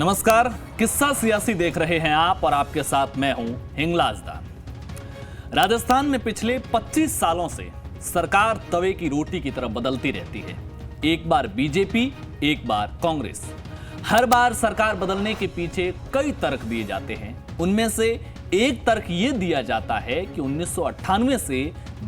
नमस्कार, किस्सा सियासी देख रहे हैं आप और आपके साथ मैं हूं हिंगलाज दान। राजस्थान में पिछले 25 सालों से सरकार तवे की रोटी की तरह बदलती रहती है। एक बार बीजेपी, एक बार कांग्रेस। हर बार सरकार बदलने के पीछे कई तर्क दिए जाते हैं। उनमें से एक तर्क यह दिया जाता है कि 1998 से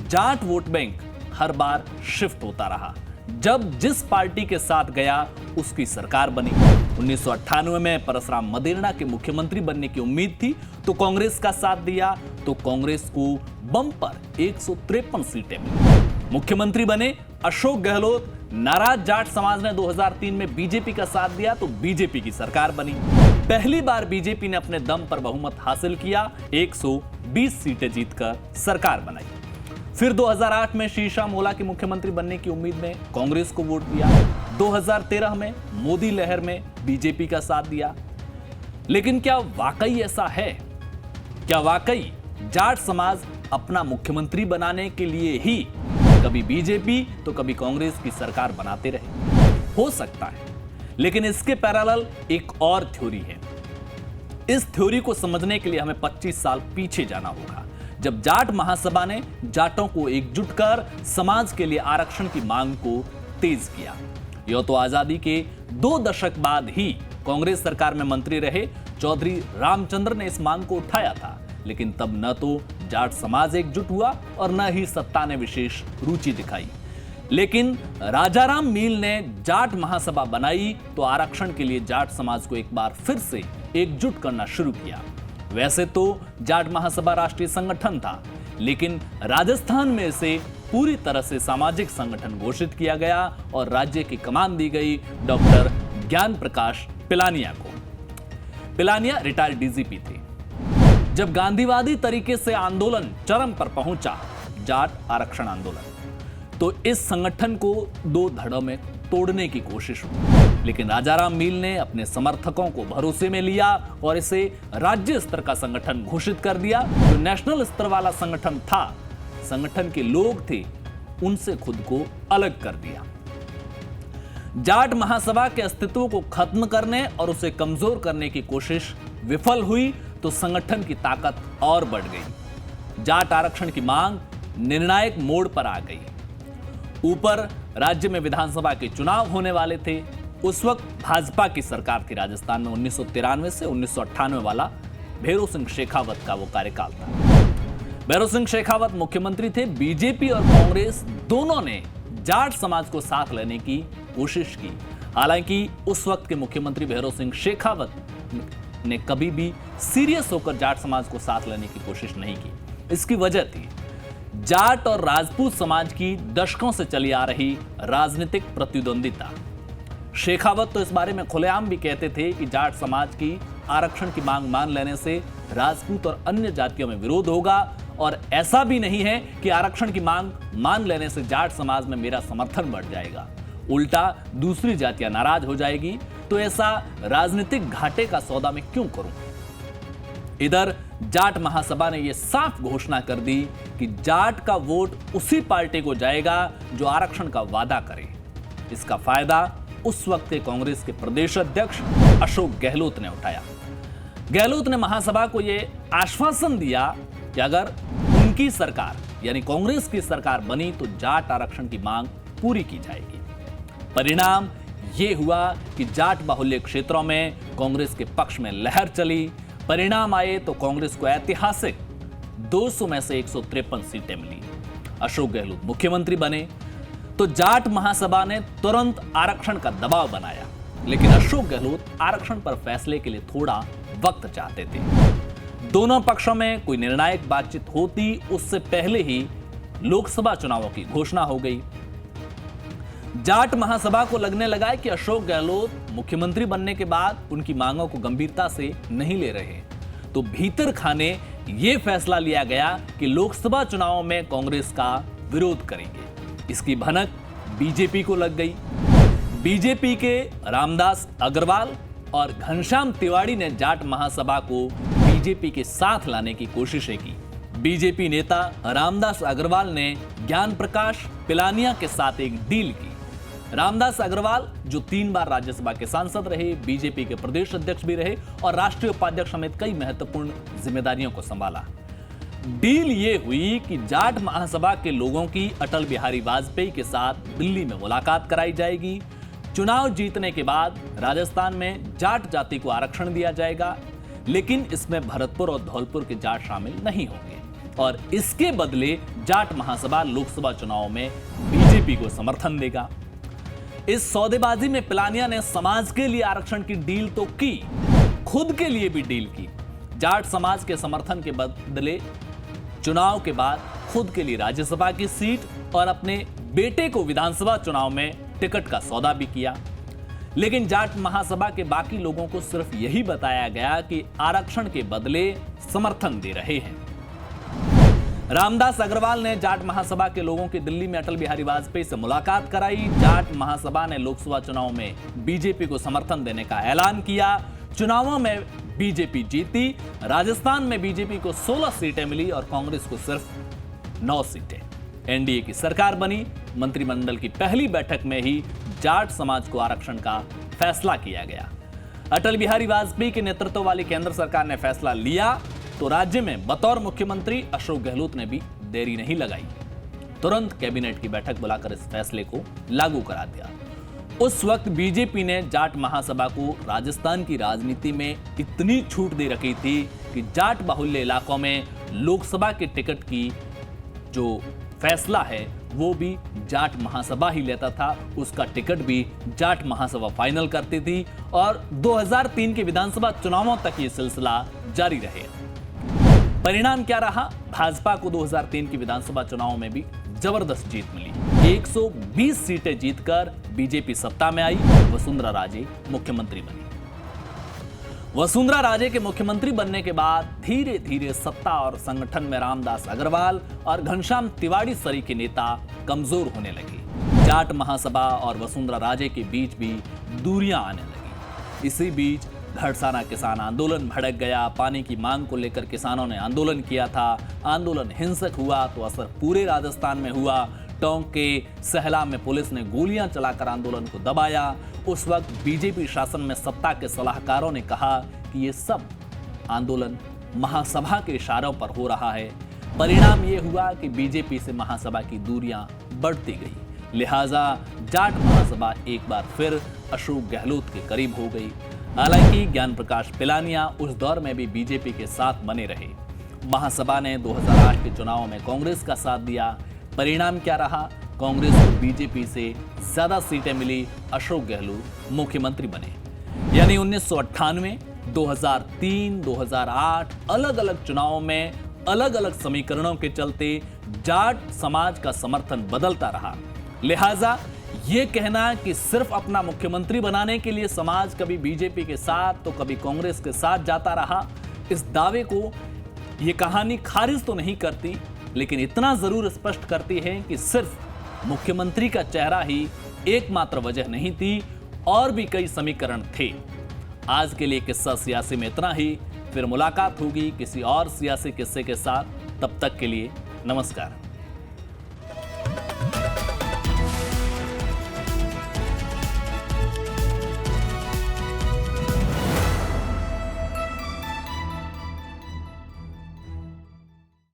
जाट वोट बैंक हर बार शिफ्ट होता रहा। जब जिस पार्टी के साथ गया उसकी सरकार बनी। 1998 में परसराम मदेरणा के मुख्यमंत्री बनने की उम्मीद थी तो कांग्रेस का साथ दिया, तो कांग्रेस को बम्पर 153 सीटें मिली। मुख्यमंत्री बने अशोक गहलोत। नाराज जाट समाज ने 2003 में बीजेपी का साथ दिया तो बीजेपी की सरकार बनी। पहली बार बीजेपी ने अपने दम पर बहुमत हासिल किया, 120 सीटें जीतकर सरकार बनाई। फिर 2008 में शीशा मोला के मुख्यमंत्री बनने की उम्मीद में कांग्रेस को वोट दिया। 2013 में मोदी लहर में बीजेपी का साथ दिया। लेकिन क्या वाकई ऐसा है? क्या वाकई जाट समाज अपना मुख्यमंत्री बनाने के लिए ही कभी बीजेपी तो कभी कांग्रेस की सरकार बनाते रहे? हो सकता है, लेकिन इसके पैरेलल एक और थ्योरी है। इस थ्योरी को समझने के लिए हमें 25 साल पीछे जाना होगा, जब जाट महासभा ने जाटों को एकजुट कर समाज के लिए आरक्षण की मांग को तेज किया। यह तो आजादी के 2 दशक बाद ही कांग्रेस सरकार में मंत्री रहे चौधरी रामचंद्र ने इस मांग को उठाया था, लेकिन तब न तो जाट समाज एकजुट हुआ और न ही सत्ता ने विशेष रुचि दिखाई। लेकिन राजाराम मील ने जाट महासभा बनाई तो आरक्षण के लिए जाट समाज को एक बार फिर से एकजुट करना शुरू किया। वैसे तो जाट महासभा राष्ट्रीय संगठन था, लेकिन राजस्थान में इसे पूरी तरह से सामाजिक संगठन घोषित किया गया और राज्य की कमान दी गई डॉक्टर ज्ञान प्रकाश पिलानिया को। पिलानिया रिटायर्ड डीजीपी थे। जब गांधीवादी तरीके से आंदोलन चरम पर पहुंचा, जाट आरक्षण आंदोलन, तो इस संगठन को 2 धड़ों में तोड़ने की कोशिश हुई। लेकिन राजाराम मील ने अपने समर्थकों को भरोसे में लिया और इसे राज्य स्तर का संगठन घोषित कर दिया। जो नेशनल स्तर वाला संगठन था, संगठन के लोग थे, उनसे खुद को अलग कर दिया। जाट महासभा के अस्तित्व को खत्म करने और उसे कमजोर करने की कोशिश विफल हुई तो संगठन की ताकत और बढ़ गई। जाट आरक्षण की मांग निर्णायक मोड़ पर आ गई। ऊपर राज्य में विधानसभा के चुनाव होने वाले थे। उस वक्त भाजपा की सरकार थी राजस्थान में। 1993 से 1998 वाला भैरों सिंह शेखावत का वो कार्यकाल था। भैरों सिंह शेखावत मुख्यमंत्री थे। बीजेपी और कांग्रेस दोनों ने जाट समाज को साथ लेने की कोशिश की। हालांकि उस वक्त के मुख्यमंत्री भैरों सिंह शेखावत ने कभी भी सीरियस होकर जाट समाज को साथ लेने की कोशिश नहीं की। इसकी वजह थी जाट और राजपूत समाज की दशकों से चली आ रही राजनीतिक प्रतिद्वंदिता। शेखावत तो इस बारे में खुलेआम भी कहते थे कि जाट समाज की आरक्षण की मांग मान लेने से राजपूत और अन्य जातियों में विरोध होगा, और ऐसा भी नहीं है कि आरक्षण की मांग मान लेने से जाट समाज में मेरा समर्थन बढ़ जाएगा, उल्टा दूसरी जातियां नाराज हो जाएगी, तो ऐसा राजनीतिक घाटे का सौदा मैं क्यों करूं। इधर जाट महासभा ने यह साफ घोषणा कर दी कि जाट का वोट उसी पार्टी को जाएगा जो आरक्षण का वादा करे। इसका फायदा उस वक्त के कांग्रेस के प्रदेश अध्यक्ष अशोक गहलोत ने उठाया। गहलोत ने महासभा को यह आश्वासन दिया कि अगर उनकी सरकार यानी कांग्रेस की सरकार बनी तो जाट आरक्षण की मांग पूरी की जाएगी। परिणाम यह हुआ कि जाट बाहुल्य क्षेत्रों में कांग्रेस के पक्ष में लहर चली। परिणाम आए तो कांग्रेस को ऐतिहासिक 200 में से 153 सीटें मिली। अशोक गहलोत मुख्यमंत्री बने तो जाट महासभा ने तुरंत आरक्षण का दबाव बनाया, लेकिन अशोक गहलोत आरक्षण पर फैसले के लिए थोड़ा वक्त चाहते थे। दोनों पक्षों में कोई निर्णायक बातचीत होती उससे पहले ही लोकसभा चुनावों की घोषणा हो गई। जाट महासभा को लगने लगा कि अशोक गहलोत मुख्यमंत्री बनने के बाद उनकी मांगों को गंभीरता से नहीं ले रहे, तो भीतर खाने यह फैसला लिया गया कि लोकसभा चुनावों में कांग्रेस का विरोध करेंगे। इसकी भनक बीजेपी को लग गई। बीजेपी के रामदास अग्रवाल और घनश्याम तिवारी ने जाट महासभा को बीजेपी के साथ लाने की कोशिशें की। बीजेपी नेता रामदास अग्रवाल ने ज्ञान प्रकाश पिलानिया के साथ एक डील की। रामदास अग्रवाल जो 3 बार राज्यसभा के सांसद रहे, बीजेपी के प्रदेश अध्यक्ष भी रहे और राष्ट्रीय उपाध्यक्ष समेत कई महत्वपूर्ण जिम्मेदारियों को संभाला। डील ये हुई कि जाट महासभा के लोगों की अटल बिहारी वाजपेयी के साथ दिल्ली में मुलाकात कराई जाएगी। चुनाव जीतने के बाद राजस्थान में जाट जाति को आरक्षण दिया जाएगा, लेकिन इसमें भरतपुर और धौलपुर के जाट शामिल नहीं होंगे और इसके बदले जाट महासभा लोकसभा चुनाव में बीजेपी को समर्थन देगा। इस सौदेबाजी में पिलानिया ने समाज के लिए आरक्षण की डील तो की, खुद के लिए भी डील की। जाट समाज के समर्थन के बदले चुनाव के बाद खुद के लिए राज्यसभा की सीट और अपने बेटे को विधानसभा चुनाव में टिकट का सौदा भी किया। लेकिन जाट महासभा के बाकी लोगों को सिर्फ यही बताया गया कि आरक्षण के बदले समर्थन दे रहे हैं। रामदास अग्रवाल ने जाट महासभा के लोगों की दिल्ली में अटल बिहारी वाजपेयी से मुलाकात कराई। जाट महासभा ने लोकसभा चुनाव में बीजेपी को समर्थन देने का ऐलान किया। चुनावों में बीजेपी जीती। राजस्थान में बीजेपी को 16 सीटें मिली और कांग्रेस को सिर्फ 9 सीटें। एनडीए की सरकार बनी। मंत्रिमंडल की पहली बैठक में ही जाट समाज को आरक्षण का फैसला किया गया। अटल बिहारी वाजपेयी के नेतृत्व वाली केंद्र सरकार ने फैसला लिया तो राज्य में बतौर मुख्यमंत्री अशोक गहलोत ने भी देरी नहीं लगाई, तुरंत कैबिनेट की बैठक बुलाकर इस फैसले को लागू करा दिया। उस वक्त बीजेपी ने जाट महासभा को राजस्थान की राजनीति में इतनी छूट दे रखी थी कि जाट बाहुल्य इलाकों में लोकसभा के टिकट की जो फैसला है वो भी जाट महासभा ही लेता था, उसका टिकट भी जाट महासभा फाइनल करती थी और 2003 के विधानसभा चुनावों तक ये सिलसिला जारी रहे। परिणाम क्या रहा? भाजपा को 2003 की विधानसभा चुनाव में भी जबरदस्त जीत मिली। 120 सीटें जीतकर बीजेपी सत्ता में आई। वसुंधरा राजे मुख्यमंत्री बनी। वसुंधरा राजे के मुख्यमंत्री बनने के बाद धीरे धीरे सत्ता और संगठन में रामदास अग्रवाल और घनश्याम तिवारी सरीखे नेता कमजोर होने लगे। जाट महासभा और वसुंधरा राजे के बीच भी दूरियां आने लगी। इसी बीच घड़साना किसान आंदोलन भड़क गया। पानी की मांग को लेकर किसानों ने आंदोलन किया था। आंदोलन हिंसक हुआ तो असर पूरे राजस्थान में हुआ। टोंक के सहला में पुलिस ने गोलियां चलाकर आंदोलन को दबाया। उस वक्त बीजेपी शासन में सत्ता के सलाहकारों ने कहा कि ये सब आंदोलन महासभा के इशारों पर हो रहा है। परिणाम ये हुआ कि बीजेपी से महासभा की दूरियां बढ़ती गई। लिहाजा जाट महासभा एक बार फिर अशोक गहलोत के करीब हो गई। हालांकि ज्ञान प्रकाश पिलानिया उस दौर में भी बीजेपी के साथ बने रहे। महासभा ने 2008 के चुनाव में कांग्रेस का साथ दिया। परिणाम क्या रहा? कांग्रेस को बीजेपी से ज्यादा सीटें मिली। अशोक गहलोत मुख्यमंत्री बने। यानी 1998, 2003, 2008 अलग अलग चुनावों में अलग अलग समीकरणों के चलते जाट समाज का समर्थन बदलता रहा। लिहाजा ये कहना कि सिर्फ अपना मुख्यमंत्री बनाने के लिए समाज कभी बीजेपी के साथ तो कभी कांग्रेस के साथ जाता रहा, इस दावे को ये कहानी खारिज तो नहीं करती, लेकिन इतना जरूर स्पष्ट करती है कि सिर्फ मुख्यमंत्री का चेहरा ही एकमात्र वजह नहीं थी, और भी कई समीकरण थे। आज के लिए किस्सा सियासी में इतना ही। फिर मुलाकात होगी किसी और सियासी किस्से के साथ। तब तक के लिए नमस्कार।